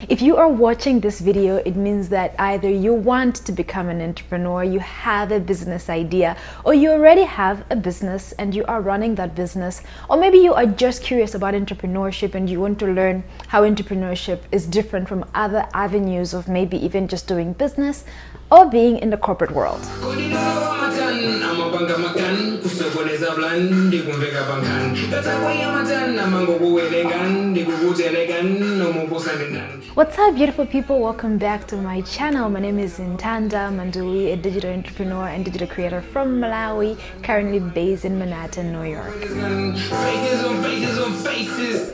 If you are watching this video, it means that either you want to become an entrepreneur, you have a business idea, or you already have a business and you are running that business, or maybe you are just curious about entrepreneurship and you want to learn how entrepreneurship is different from other avenues of maybe even just doing business or being in the corporate world. What's up, beautiful people? Welcome back to my channel. My name is Nthanda, Manduwi, a digital entrepreneur and digital creator from Malawi, currently based in Manhattan, New York.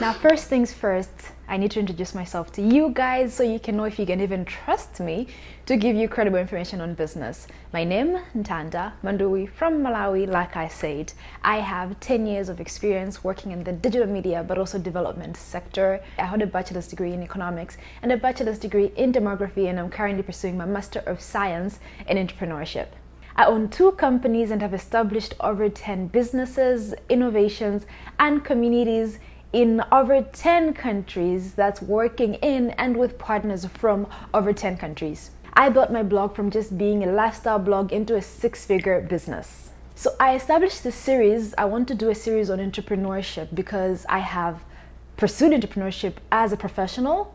Now, first things first, I need to introduce myself to you guys so you can know if you can even trust me to give you credible information on business. My name, Nthanda, Manduwi from Malawi. Like I said, I have 10 years of experience working in the digital media but also development sector. I hold a bachelor's degree in economics and a bachelor's degree in demography, and I'm currently pursuing my Master of Science in Entrepreneurship. I own 2 companies and have established over 10 businesses, innovations, and communities in over 10 countries that's working in and with partners from over 10 countries. I built my blog from just being a lifestyle blog into a 6-figure business. So I established this series. I want to do a series on entrepreneurship because I have pursued entrepreneurship as a professional,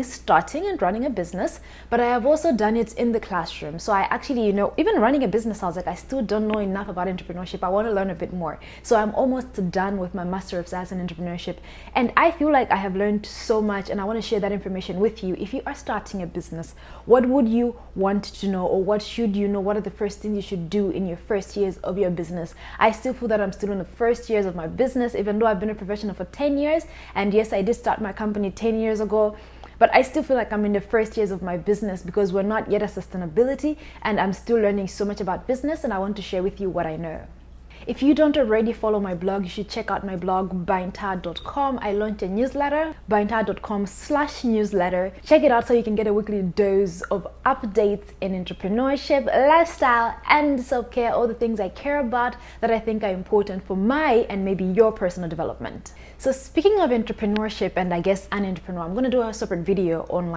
starting and running a business, but I have also done it in the classroom. So I actually, even running a business, I was like, I still don't know enough about entrepreneurship. I want to learn a bit more. So I'm almost done with my Master of Science in Entrepreneurship. And I feel like I have learned so much and I want to share that information with you. If you are starting a business, what would you want to know, or what should you know? What are the first things you should do in your first years of your business? I still feel that I'm still in the first years of my business, even though I've been a professional for 10 years. And yes, I did start my company 10 years ago. But I still feel like I'm in the first years of my business because we're not yet at sustainability, and I'm still learning so much about business, and I want to share with you what I know. If you don't already follow my blog, you should check out my blog, Ntha.com. I launched a newsletter, Ntha.com/newsletter. Check it out so you can get a weekly dose of updates in entrepreneurship, lifestyle, and self-care, all the things I care about that I think are important for my and maybe your personal development. So speaking of entrepreneurship and I guess an entrepreneur, I'm going to do a separate video on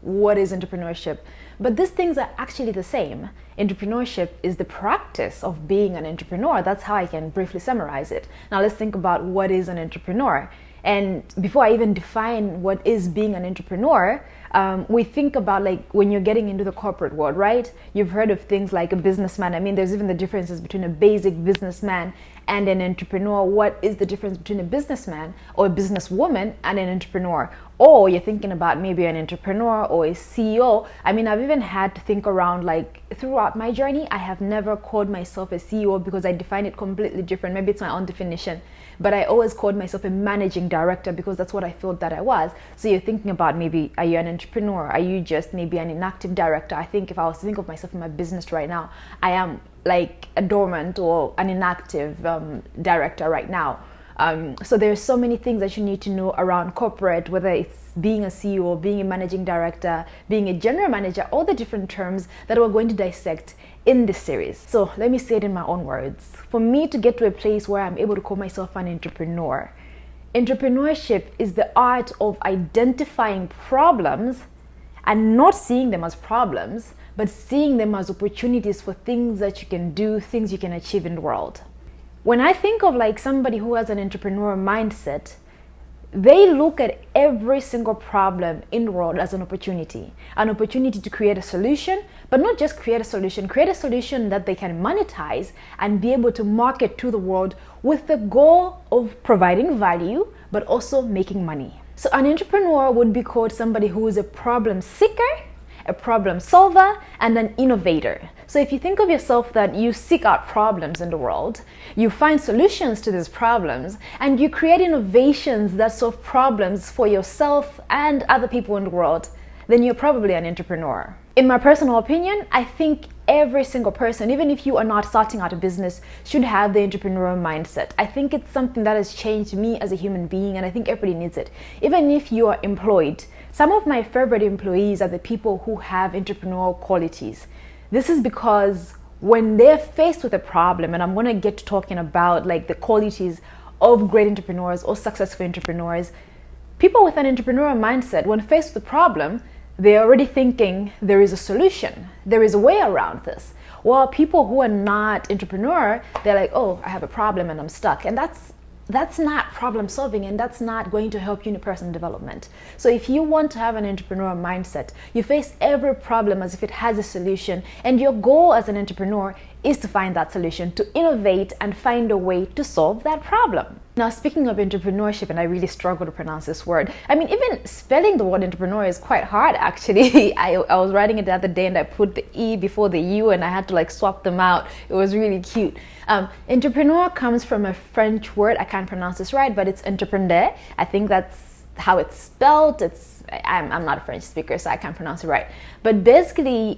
what is entrepreneurship. But these things are actually the same. Entrepreneurship is the practice of being an entrepreneur. That's how I can briefly summarize it. Now let's think about what is an entrepreneur. And before I even define what is being an entrepreneur, we think about when you're getting into the corporate world, right? You've heard of things like a businessman. I mean, there's even the differences between a basic businessman and an entrepreneur. What is the difference between a businessman or a businesswoman and an entrepreneur? Or you're thinking about maybe an entrepreneur or a CEO. I mean, I've even had to think around throughout my journey, I have never called myself a CEO because I define it completely different. Maybe it's my own definition. But I always called myself a managing director because that's what I felt that I was. So you're thinking about maybe, are you an entrepreneur? Are you just maybe an inactive director? I think if I was to think of myself in my business right now, I am like a dormant or an inactive director right now. So there's so many things that you need to know around corporate, whether it's being a CEO, being a managing director, being a general manager, all the different terms that we're going to dissect in this series. So let me say it in my own words. For me to get to a place where I'm able to call myself an entrepreneur, entrepreneurship is the art of identifying problems and not seeing them as problems, but seeing them as opportunities for things that you can do, things you can achieve in the world. When I think of somebody who has an entrepreneur mindset, they look at every single problem in the world as an opportunity to create a solution, but not just create a solution that they can monetize and be able to market to the world with the goal of providing value, but also making money. So an entrepreneur would be called somebody who is a problem seeker, a problem solver, and an innovator. So if you think of yourself that you seek out problems in the world, you find solutions to these problems, and you create innovations that solve problems for yourself and other people in the world, then you're probably an entrepreneur. In my personal opinion, I think every single person, even if you are not starting out a business, should have the entrepreneurial mindset. I think it's something that has changed me as a human being, and I think everybody needs it. Even if you are employed, some of my favorite employees are the people who have entrepreneurial qualities. This is because when they're faced with a problem, and I'm going to get to talking about the qualities of great entrepreneurs or successful entrepreneurs, People with an entrepreneurial mindset, when faced with a problem, they're already thinking there is a solution, there is a way around this. While people who are not entrepreneur, they're like, oh, I have a problem and I'm stuck. And that's not problem solving, and that's not going to help you in your personal development. So if you want to have an entrepreneurial mindset, you face every problem as if it has a solution, and your goal as an entrepreneur is to find that solution, to innovate and find a way to solve that problem. Now, speaking of entrepreneurship, and I really struggle to pronounce this word. I mean, even spelling the word entrepreneur is quite hard, actually. I was writing it the other day and I put the E before the U and I had to like swap them out. It was really cute. Entrepreneur comes from a French word. I can't pronounce this right, but it's entreprendre. I think that's how it's spelled. I'm not a French speaker, so I can't pronounce it right. But basically,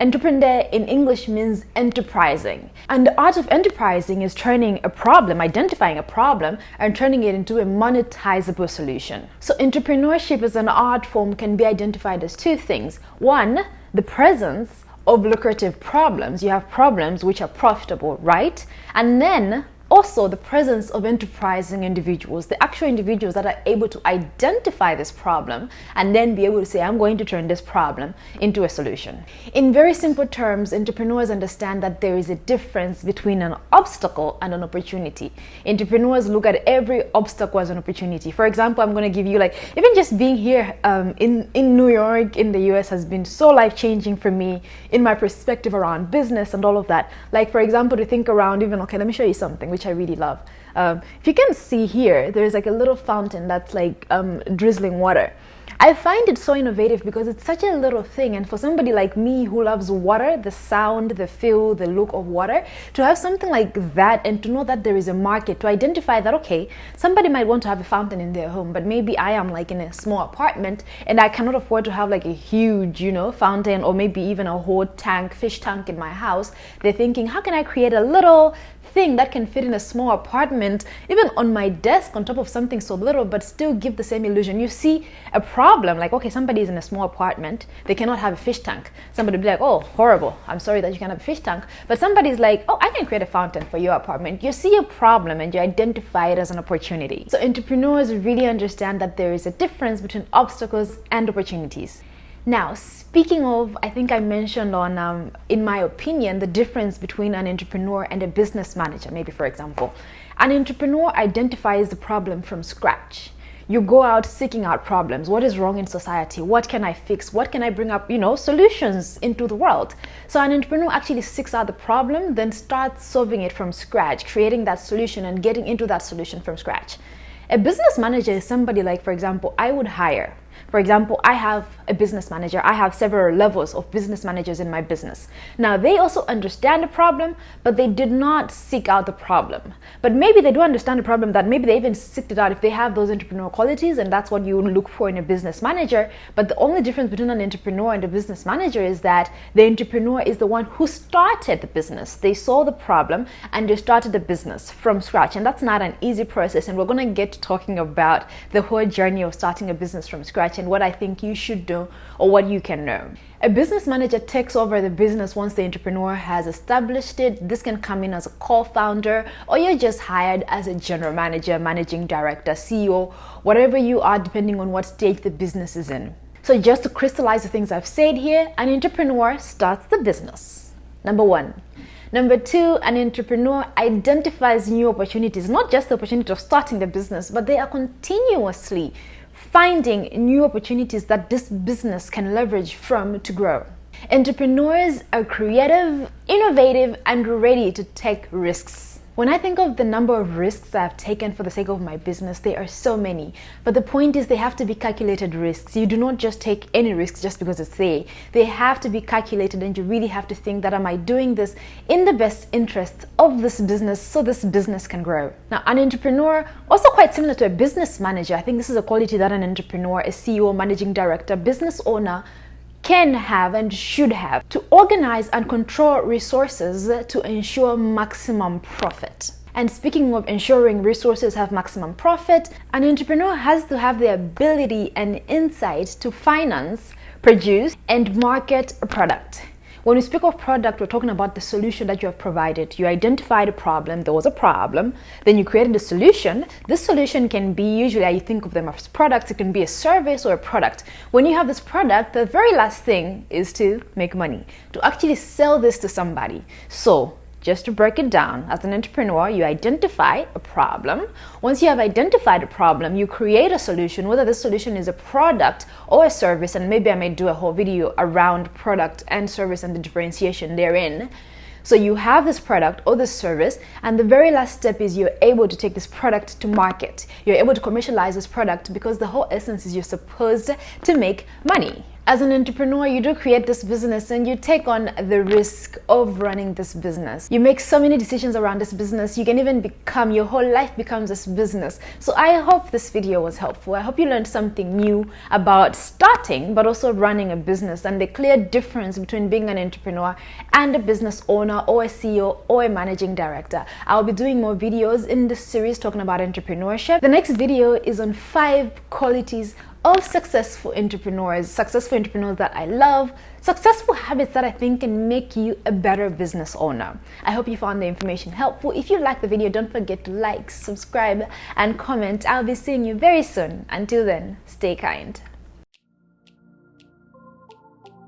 entrepreneur in English means enterprising. And the art of enterprising is turning a problem, identifying a problem, and turning it into a monetizable solution. So entrepreneurship as an art form can be identified as two things. One, the presence of lucrative problems. You have problems which are profitable, right? And then also the presence of enterprising individuals, the actual individuals that are able to identify this problem and then be able to say, I'm going to turn this problem into a solution. In very simple terms, entrepreneurs understand that there is a difference between an obstacle and an opportunity. Entrepreneurs look at every obstacle as an opportunity. For example, I'm going to give you like, even just being here in New York, in the US has been so life-changing for me in my perspective around business and all of that. Like, for example, to think around even, okay, let me show you something which I really love. If you can see here, there's like a little fountain that's like drizzling water. I find it so innovative because it's such a little thing, and for somebody like me who loves water, the sound, the feel, the look of water, to have something like that and to know that there is a market, to identify that, okay, somebody might want to have a fountain in their home, but maybe I am like in a small apartment and I cannot afford to have like a huge, fountain, or maybe even a whole tank, fish tank in my house. They're thinking, how can I create a little thing that can fit in a small apartment, even on my desk on top of something so little, but still give the same illusion. You see a problem, like, okay, somebody is in a small apartment, they cannot have a fish tank. Somebody will be like, oh, horrible, I'm sorry that you can't have a fish tank. But somebody's like, oh, I can create a fountain for your apartment. You see a problem and you identify it as an opportunity. So entrepreneurs really understand that there is a difference between obstacles and opportunities. Now, speaking of, I think I mentioned on, in my opinion, the difference between an entrepreneur and a business manager. Maybe, for example, an entrepreneur identifies the problem from scratch. You go out seeking out problems. What is wrong in society? What can I fix? What can I bring up, solutions into the world? So an entrepreneur actually seeks out the problem, then starts solving it from scratch, creating that solution and getting into that solution from scratch. A business manager is somebody like, for example, I would hire. For example, I have a business manager. I have several levels of business managers in my business. Now, they also understand the problem, but they did not seek out the problem. But maybe they do understand the problem, that maybe they even seeked it out if they have those entrepreneurial qualities, and that's what you would look for in a business manager. But the only difference between an entrepreneur and a business manager is that the entrepreneur is the one who started the business. They saw the problem and they started the business from scratch. And that's not an easy process. And we're going to get to talking about the whole journey of starting a business from scratch and what I think you should do or what you can know. A business manager takes over the business once the entrepreneur has established it. This can come in as a co-founder, or you're just hired as a general manager, managing director, CEO, whatever you are, depending on what stage the business is in. So just to crystallize the things I've said here, an entrepreneur starts the business. Number one. Number two, an entrepreneur identifies new opportunities, not just the opportunity of starting the business, but they are continuously finding new opportunities that this business can leverage from to grow. Entrepreneurs are creative, innovative, and ready to take risks. When I think of the number of risks I've taken for the sake of my business, there are so many. But the point is, they have to be calculated risks. You do not just take any risks just because it's there. They have to be calculated, and you really have to think that, am I doing this in the best interests of this business so this business can grow? Now, an entrepreneur, also quite similar to a business manager, I think this is a quality that an entrepreneur, a CEO, managing director, business owner, can have and should have, to organize and control resources to ensure maximum profit. And speaking of ensuring resources have maximum profit, an entrepreneur has to have the ability and insight to finance, produce, and market a product. When we speak of product, we're talking about the solution that you have provided. You identified a problem, there was a problem, then you created a solution. This solution can be, usually you think of them as products, it can be a service or a product. When you have this product, the very last thing is to make money, to actually sell this to somebody. So just to break it down, as an entrepreneur, you identify a problem. Once you have identified a problem, you create a solution, whether this solution is a product or a service, and maybe I may do a whole video around product and service and the differentiation therein. So you have this product or this service, and the very last step is you're able to take this product to market. You're able to commercialize this product, because the whole essence is you're supposed to make money. As an entrepreneur, you do create this business and you take on the risk of running this business. You make so many decisions around this business. You can even become, your whole life becomes this business. So I hope this video was helpful. I hope you learned something new about starting, but also running a business, and the clear difference between being an entrepreneur and a business owner or a CEO or a managing director. I'll be doing more videos in this series talking about entrepreneurship. The next video is on 5 qualities of successful entrepreneurs that I love, successful habits that I think can make you a better business owner. I hope you found the information helpful. If you liked the video, don't forget to like, subscribe, and comment. I'll be seeing you very soon. Until then, stay kind.